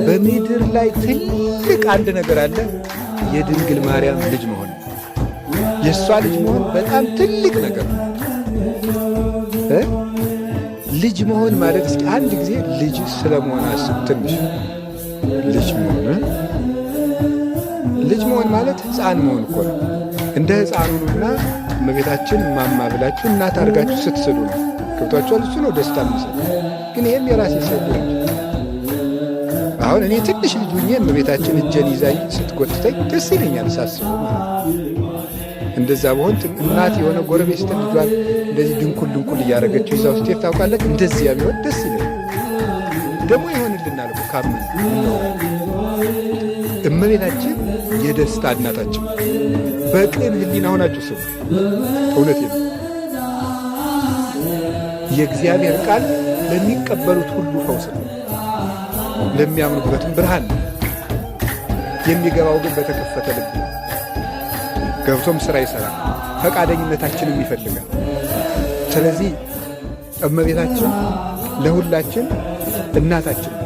በምድር ላይ ትልቅ አንድ ነገር አለ። የድንግል ማርያም ልጅ መሆን፣ የእሷ ልጅ መሆን በጣም ትልቅ ነገር ነው። ልጅ መሆን ማለት እስኪ አንድ ጊዜ ልጅ ስለመሆን አስብ። ትንሽ ልጅ መሆን ማለት ሕፃን መሆን እኮ ነው። እንደ ሕፃኑና እመቤታችን ማማ ብላችሁ እናት አድርጋችሁ ስትስሉ ነው። ገብቷችኋል? እሱ ነው ደስታ የሚሰጥ። ግን ይሄም የራሴ ስል አሁን እኔ ትንሽ ልጅ ሁኜ እመቤታችን እጄን ይዛኝ ስትጎትተኝ ደስ ይለኛል ሳስበው ማለት ነው። እንደዛ በሆን እናት የሆነ ጎረቤት ስትል ልጇን እንደዚህ ድንኩል እያደረገችው ይዛው ስትሄድ ታውቃለህ። እንደዚያ ቢሆን ደስ ይለኛል። ደግሞ ይሆንልናል እኮ ካምን ነው። እመቤታችን የደስታ እናታችን በቅን ሕሊና ሆናችሁ ስሙ። እውነቴ ነው። የእግዚአብሔር ቃል ለሚቀበሉት ሁሉ ፈውስ ነው፣ ለሚያምኑበትም ብርሃን ነው። የሚገባው ግን በተከፈተ ልብ ነው። ገብቶም ሥራ ይሠራል፣ ፈቃደኝነታችንም ይፈልጋል። ስለዚህ እመቤታችን ለሁላችን እናታችን ነው።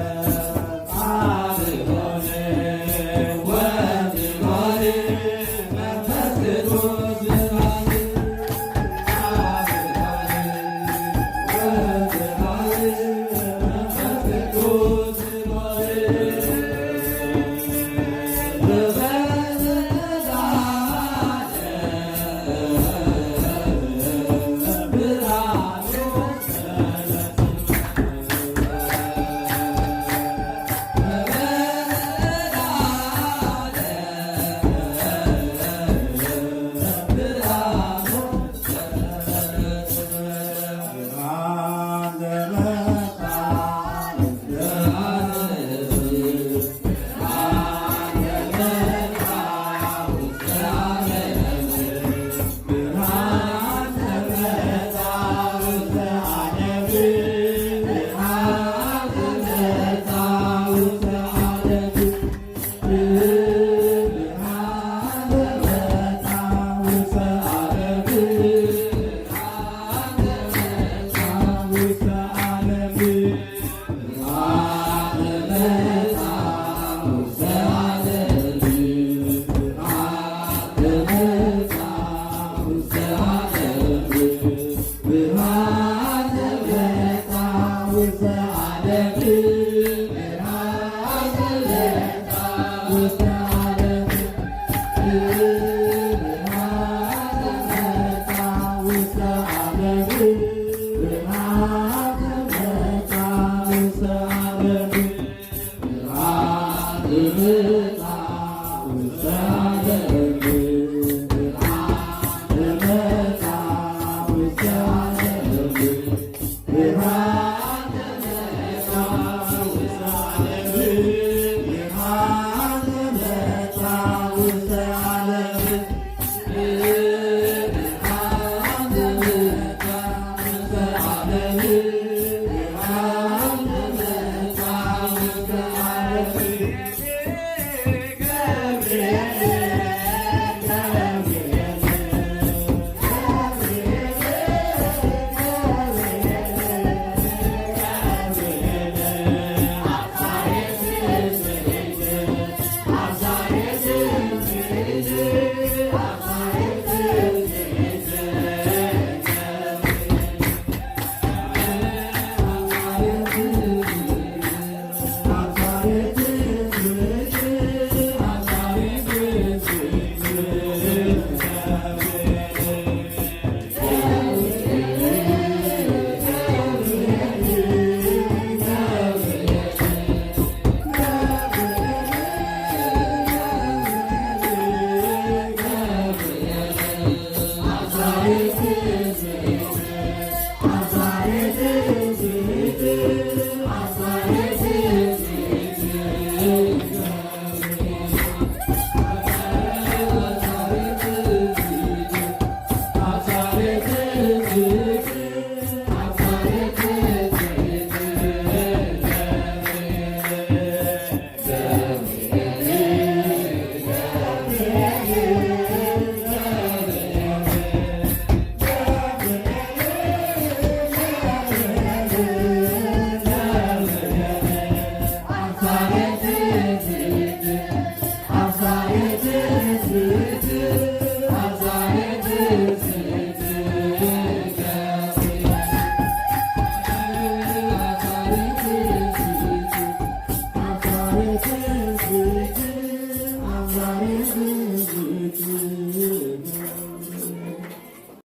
I'm